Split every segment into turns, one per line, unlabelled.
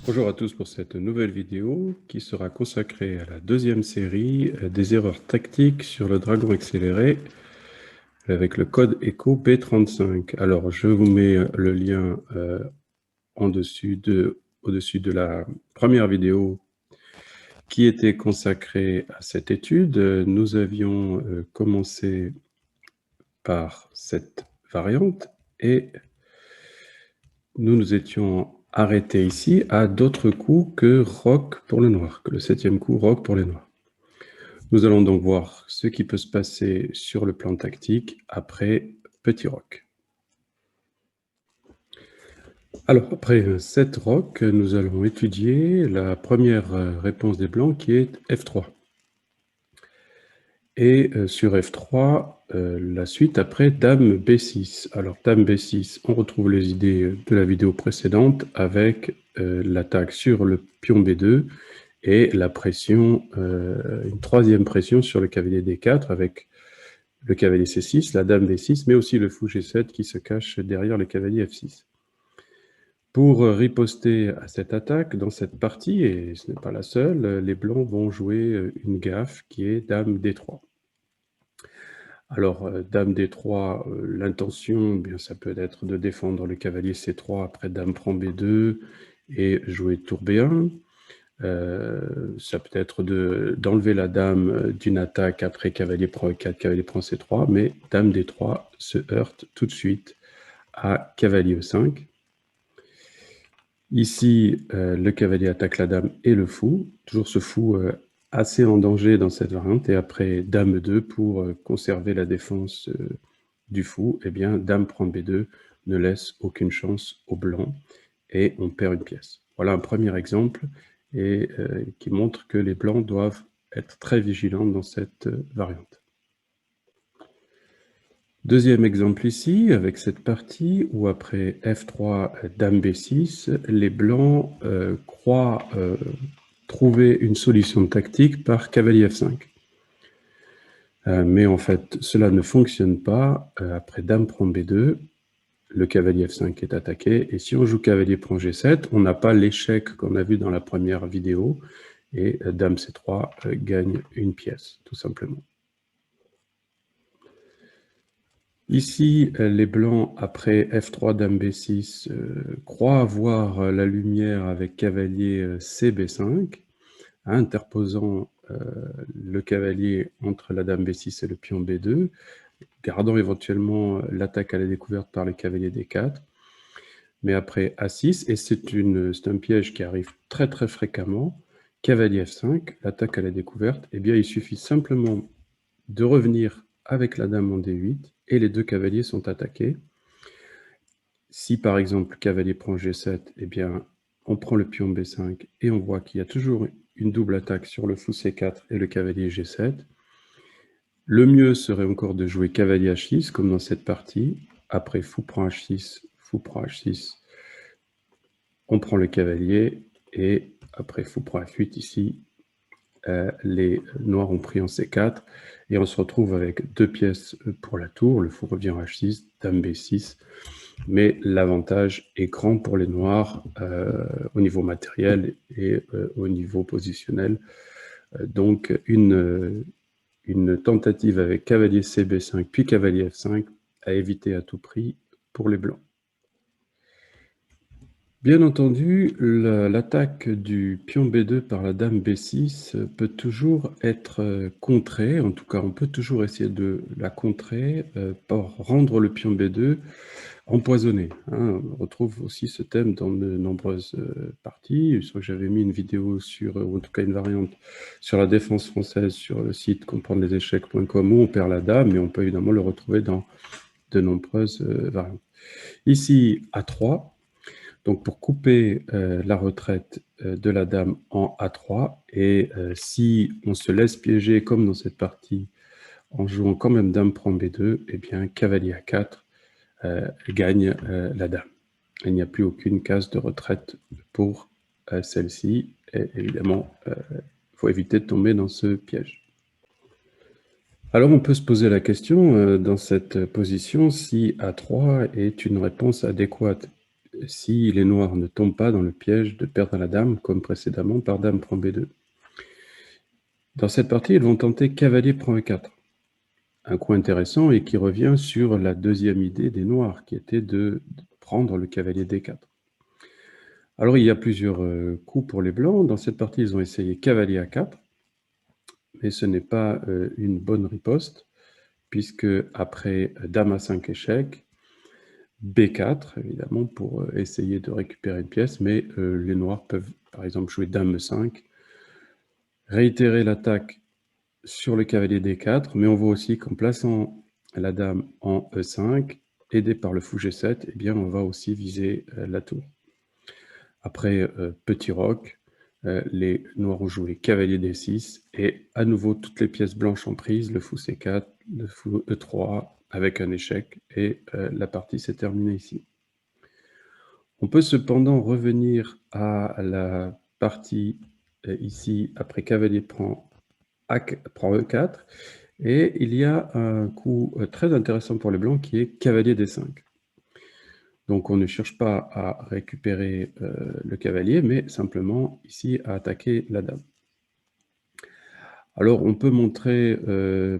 Bonjour à tous pour cette nouvelle vidéo qui sera consacrée à la deuxième série des erreurs tactiques sur le Dragon accéléré avec le code ECHO B35. Alors, je vous mets le lien au-dessus de la première vidéo qui était consacrée à cette étude. Nous avions commencé par cette variante et nous nous étions arrêtés ici à d'autres coups que roc pour le noir, que le 7e coup roc pour les noirs. Nous allons donc voir ce qui peut se passer sur le plan tactique après petit roc. Alors, après 7 rocs, nous allons étudier la première réponse des blancs qui est F3. Et sur F3, la suite après Dame B6. Alors, Dame B6, on retrouve les idées de la vidéo précédente avec l'attaque sur le pion B2 et la pression, une troisième pression sur le cavalier D4 avec le cavalier C6, la dame B6, mais aussi le fou G7 qui se cache derrière le cavalier F6. Pour riposter à cette attaque, dans cette partie, et ce n'est pas la seule, les blancs vont jouer une gaffe qui est dame D3. Alors, dame D3, l'intention, bien, ça peut être de défendre le cavalier C3 après dame prend B2 et jouer tour B1. Ça peut être d'enlever la dame d'une attaque après cavalier prend E4, cavalier prend C3, mais dame D3 se heurte tout de suite à cavalier E5. Ici, le cavalier attaque la dame et le fou. Toujours ce fou assez en danger dans cette variante. Et après dame E2 pour conserver la défense du fou, eh bien, dame prend B2 ne laisse aucune chance au blanc et on perd une pièce. Voilà un premier exemple et qui montre que les blancs doivent être très vigilants dans cette variante. Deuxième exemple ici, avec cette partie où après F3, Dame B6, les blancs croient trouver une solution tactique par cavalier F5. Mais en fait, cela ne fonctionne pas. Après Dame prend B2, le cavalier F5 est attaqué, et si on joue cavalier prend G7, on n'a pas l'échec qu'on a vu dans la première vidéo, et Dame C3 gagne une pièce, tout simplement. Ici, les blancs, après F3, Dame B6, croient avoir la lumière avec cavalier CB5, interposant le cavalier entre la Dame B6 et le pion B2, gardant éventuellement l'attaque à la découverte par le cavalier D4. Mais après A6, et c'est un piège qui arrive très très fréquemment, cavalier F5, l'attaque à la découverte, eh bien il suffit simplement de revenir avec la dame en D8, et les deux cavaliers sont attaqués. Si par exemple cavalier prend G7, eh bien on prend le pion B5, et on voit qu'il y a toujours une double attaque sur le fou C4 et le cavalier G7. Le mieux serait encore de jouer cavalier H6, comme dans cette partie. Après fou prend H6, fou prend H6, on prend le cavalier, et après fou prend F8 ici, les noirs ont pris en C4, et on se retrouve avec deux pièces pour la tour, le fou revient en H6, dame B6, mais l'avantage est grand pour les noirs au niveau matériel et au niveau positionnel. Donc une tentative avec cavalier CB5 puis cavalier F5 à éviter à tout prix pour les blancs. Bien entendu, l'attaque du pion B2 par la dame B6 peut toujours être contrée, en tout cas on peut toujours essayer de la contrer par rendre le pion B2 empoisonné. Hein. On retrouve aussi ce thème dans de nombreuses parties. Je crois que j'avais mis une vidéo sur, ou en tout cas une variante, sur la défense française sur le site comprendreslesèchecs.com où on perd la dame, mais on peut évidemment le retrouver dans de nombreuses variantes. Ici, A3. Donc pour couper la retraite de la dame en A3, et si on se laisse piéger comme dans cette partie en jouant quand même dame prend B2, eh bien cavalier A4 gagne la dame. Il n'y a plus aucune case de retraite pour celle-ci, et évidemment il faut éviter de tomber dans ce piège. Alors on peut se poser la question dans cette position si A3 est une réponse adéquate. si les noirs ne tombent pas dans le piège de perdre la dame, comme précédemment par dame prend B2. Dans cette partie, ils vont tenter cavalier prend E4. Un coup intéressant et qui revient sur la deuxième idée des noirs, qui était de prendre le cavalier D4. Alors, il y a plusieurs coups pour les blancs. Dans cette partie, ils ont essayé cavalier A4, mais ce n'est pas une bonne riposte, puisque après dame A5 échec, B4, évidemment, pour essayer de récupérer une pièce, mais les noirs peuvent, par exemple, jouer dame E5, réitérer l'attaque sur le cavalier D4, mais on voit aussi qu'en plaçant la dame en E5, aidé par le fou G7, eh bien, on va aussi viser la tour. Après petit roc, les noirs ont joué cavalier D6, et à nouveau toutes les pièces blanches en prise, le fou C4, le fou E3, avec un échec, et la partie s'est terminée ici. On peut cependant revenir à la partie ici, après cavalier prend E4, et il y a un coup très intéressant pour les blancs qui est cavalier D5. Donc on ne cherche pas à récupérer le cavalier, mais simplement ici à attaquer la dame. Alors on peut montrer,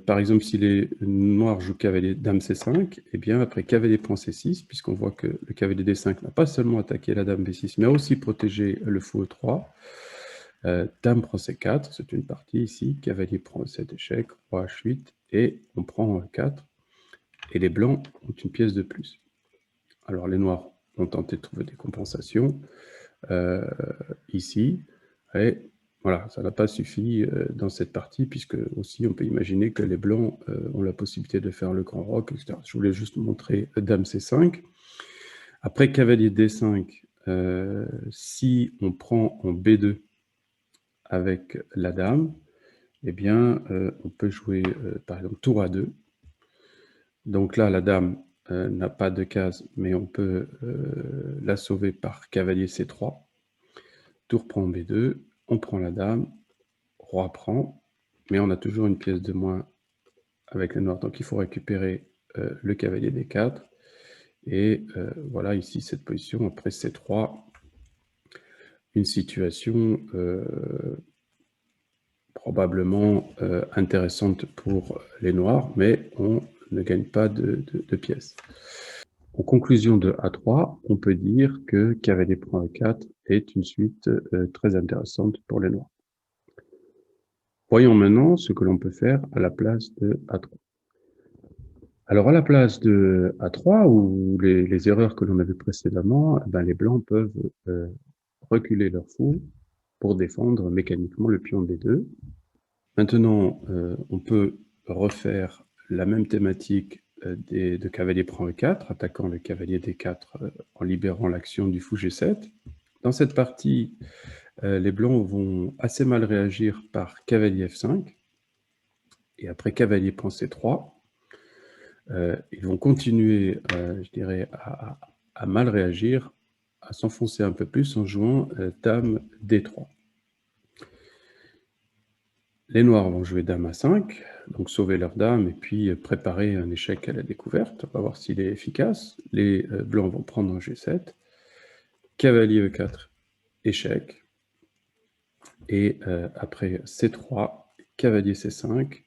par exemple, si les noirs jouent cavalier dame C5, et bien après cavalier prend C6, puisqu'on voit que le cavalier D5 n'a pas seulement attaqué la dame B6, mais a aussi protégé le fou E3. Dame prend C4, c'est une partie ici, cavalier prend E7 échec, roi H8, et on prend E4, et les blancs ont une pièce de plus. Alors les noirs ont tenté de trouver des compensations ici, et voilà, ça n'a pas suffi dans cette partie, puisque aussi on peut imaginer que les blancs ont la possibilité de faire le grand roc, etc. Je voulais juste montrer dame C5. Après cavalier D5, si on prend en B2 avec la dame, eh bien, on peut jouer, par exemple, tour A2. Donc là, la dame n'a pas de case, mais on peut la sauver par cavalier C3. Tour prend B2, on prend la dame, roi prend, mais on a toujours une pièce de moins avec les noirs. Donc il faut récupérer le cavalier D4. Et voilà ici cette position après C3, une situation probablement intéressante pour les noirs, mais on ne gagne pas de pièces. En conclusion de A3, on peut dire que cavalier prend E4 est une suite très intéressante pour les noirs. Voyons maintenant ce que l'on peut faire à la place de A3. Alors à la place de A3, ou les erreurs que l'on avait précédemment, ben, les blancs peuvent reculer leur fou pour défendre mécaniquement le pion D2. Maintenant, on peut refaire la même thématique de cavalier prend E4, attaquant le cavalier D4 en libérant l'action du fou G7. Dans cette partie, les blancs vont assez mal réagir par cavalier F5, et après cavalier prend C3, ils vont continuer, je dirais, à mal réagir, à s'enfoncer un peu plus en jouant dame D3. Les noirs vont jouer dame A5, donc sauver leur dame et puis préparer un échec à la découverte. On va voir s'il est efficace. Les blancs vont prendre un G7, cavalier E4, échec. Et après C3, cavalier C5.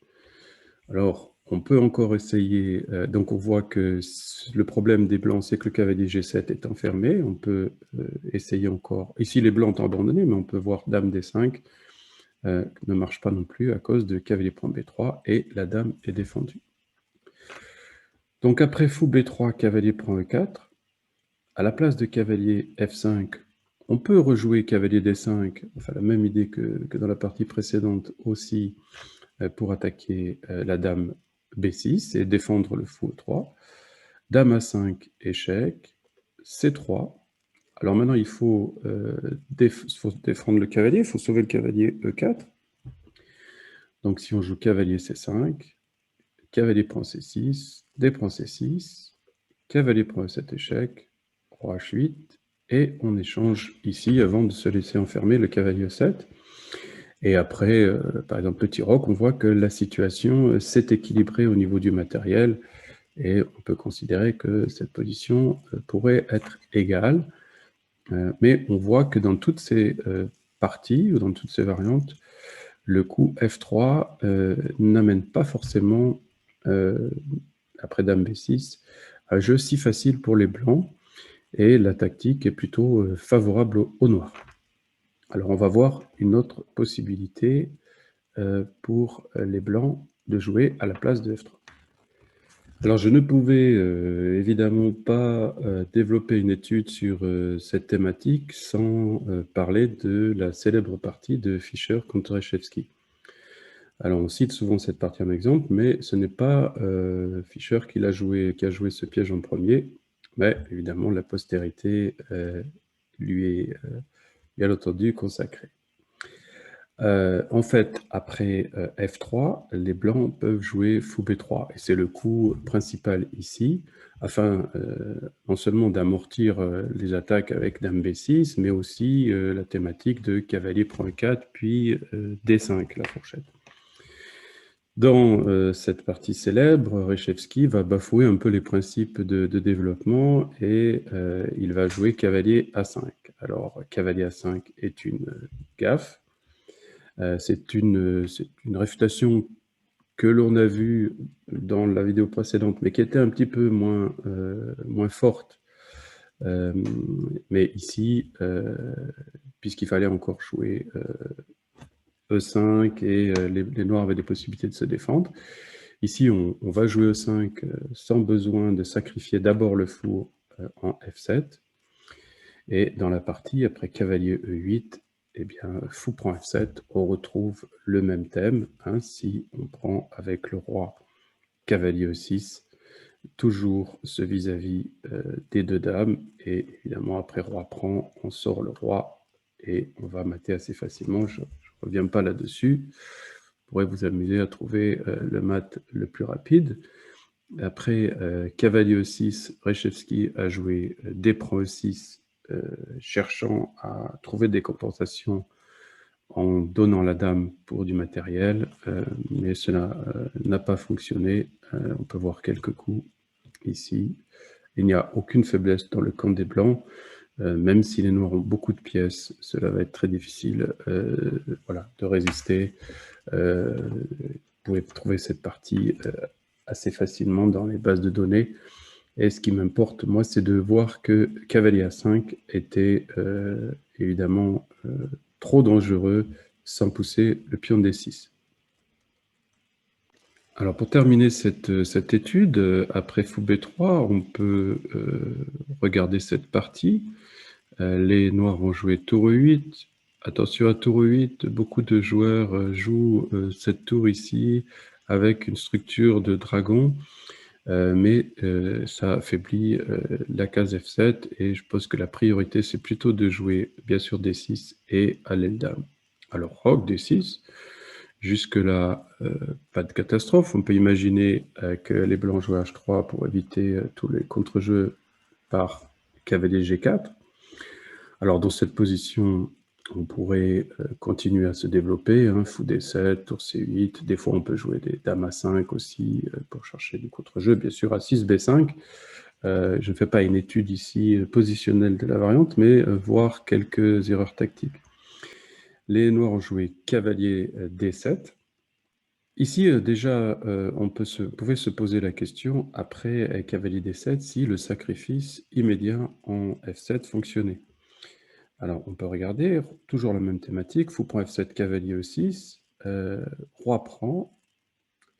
Alors, on peut encore essayer, donc on voit que le problème des blancs, c'est que le cavalier G7 est enfermé. On peut essayer encore. Ici, les blancs ont abandonné, mais on peut voir dame D5, ne marche pas non plus à cause de cavalier prend B3 et la dame est défendue. Donc après fou B3, cavalier prend E4. À la place de cavalier F5, on peut rejouer cavalier D5, enfin la même idée que dans la partie précédente aussi, pour attaquer la dame B6 et défendre le fou E3. Dame A5, échec. C3. Alors maintenant, il faut défendre le cavalier, il faut sauver le cavalier E4. Donc si on joue cavalier C5, cavalier prend C6, D prend C6, cavalier prend E7 échec, roi H8, et on échange ici avant de se laisser enfermer le cavalier E7. Et après, par exemple, petit roc, on voit que la situation s'est équilibrée au niveau du matériel, et on peut considérer que cette position pourrait être égale. Mais on voit que dans toutes ces parties, ou dans toutes ces variantes, le coup F3 n'amène pas forcément, après Dame B6, un jeu si facile pour les blancs, et la tactique est plutôt favorable aux noirs. Alors on va voir une autre possibilité pour les blancs de jouer à la place de F3. Alors je ne pouvais évidemment pas développer une étude sur cette thématique sans parler de la célèbre partie de Fischer contre Reshevsky. Alors on cite souvent cette partie en exemple, mais ce n'est pas Fischer qui a joué ce piège en premier, mais évidemment la postérité lui est bien entendu consacrée. En fait, après F3, les blancs peuvent jouer fou B3, et c'est le coup principal ici, afin non seulement d'amortir les attaques avec Dame B6, mais aussi la thématique de cavalier prend E4, puis D5, la fourchette. Dans cette partie célèbre, Reshevsky va bafouer un peu les principes de développement, et il va jouer cavalier A5. Alors, cavalier A5 est une gaffe. C'est une réfutation que l'on a vue dans la vidéo précédente, mais qui était un petit peu moins forte. Mais ici, puisqu'il fallait encore jouer E5 et les noirs avaient des possibilités de se défendre, ici on va jouer E5 sans besoin de sacrifier d'abord le four en F7. Et dans la partie, après cavalier E8, eh bien, fou prend F7, on retrouve le même thème. Hein, si on prend avec le roi cavalier E6, toujours ce vis-à-vis des deux dames. Et évidemment, après roi prend, on sort le roi et on va mater assez facilement. Je ne reviens pas là-dessus. Vous pourrez vous amuser à trouver le mat le plus rapide. Après cavalier E6, Reshevsky a joué D prend E6, cherchant à trouver des compensations en donnant la dame pour du matériel, mais cela n'a pas fonctionné. On peut voir quelques coups ici. Il n'y a aucune faiblesse dans le camp des blancs, même si les noirs ont beaucoup de pièces, cela va être très difficile voilà, de résister. Vous pouvez trouver cette partie assez facilement dans les bases de données. Et ce qui m'importe, moi, c'est de voir que cavalier A5 était évidemment trop dangereux sans pousser le pion D6. Alors, pour terminer cette étude, après fou B3, on peut regarder cette partie. Les noirs vont jouer tour E8. Attention à tour E8, beaucoup de joueurs jouent cette tour ici avec une structure de dragon. Mais ça affaiblit la case F7, et je pense que la priorité, c'est plutôt de jouer, bien sûr, D6 et à l'aile dame. Alors, roc D6, jusque-là, pas de catastrophe. On peut imaginer que les blancs jouent H3 pour éviter tous les contre-jeux par cavalier G4. Alors, dans cette position, on pourrait continuer à se développer, hein, fou D7, tour C8, des fois on peut jouer des dames A5 aussi pour chercher du contre-jeu, bien sûr à 6 B5. Je ne fais pas une étude ici positionnelle de la variante, mais voir quelques erreurs tactiques. Les noirs ont joué cavalier D7. Ici, déjà, on pouvait se poser la question, après cavalier D7, si le sacrifice immédiat en F7 fonctionnait. Alors, on peut regarder, toujours la même thématique, fou prend F7, cavalier E6, roi prend,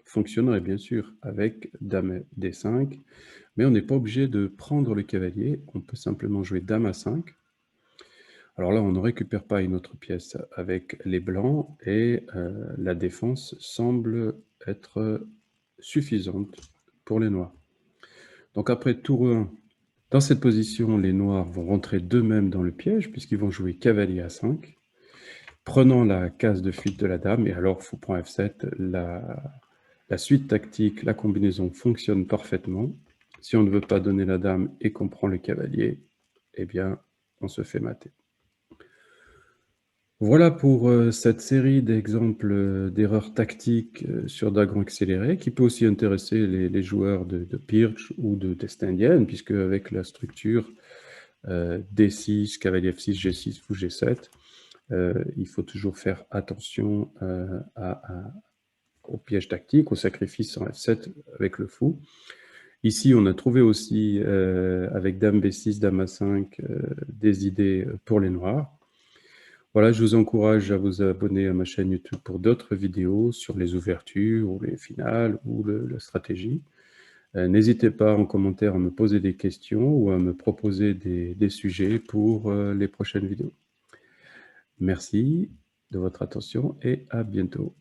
fonctionnerait bien sûr avec dame D5, mais on n'est pas obligé de prendre le cavalier, on peut simplement jouer dame A5. Alors là, on ne récupère pas une autre pièce avec les blancs, et la défense semble être suffisante pour les noirs. Donc après tour 1, dans cette position, les noirs vont rentrer d'eux-mêmes dans le piège, puisqu'ils vont jouer cavalier A5, prenant la case de fuite de la dame, et alors fou prend F7, la suite tactique, la combinaison fonctionne parfaitement. Si on ne veut pas donner la dame et qu'on prend le cavalier, eh bien, on se fait mater. Voilà pour cette série d'exemples d'erreurs tactiques sur dragon accéléré, qui peut aussi intéresser les joueurs de Pirch ou de test indienne, puisque avec la structure D6, cavalier F6, G6, fou G7. Il faut toujours faire attention au piège tactique, au sacrifice en F7 avec le fou. Ici, on a trouvé aussi, avec dame B6, dame A5, des idées pour les noirs. Voilà, je vous encourage à vous abonner à ma chaîne YouTube pour d'autres vidéos sur les ouvertures, ou les finales, ou la stratégie. N'hésitez pas en commentaire à me poser des questions ou à me proposer des sujets pour les prochaines vidéos. Merci de votre attention et à bientôt.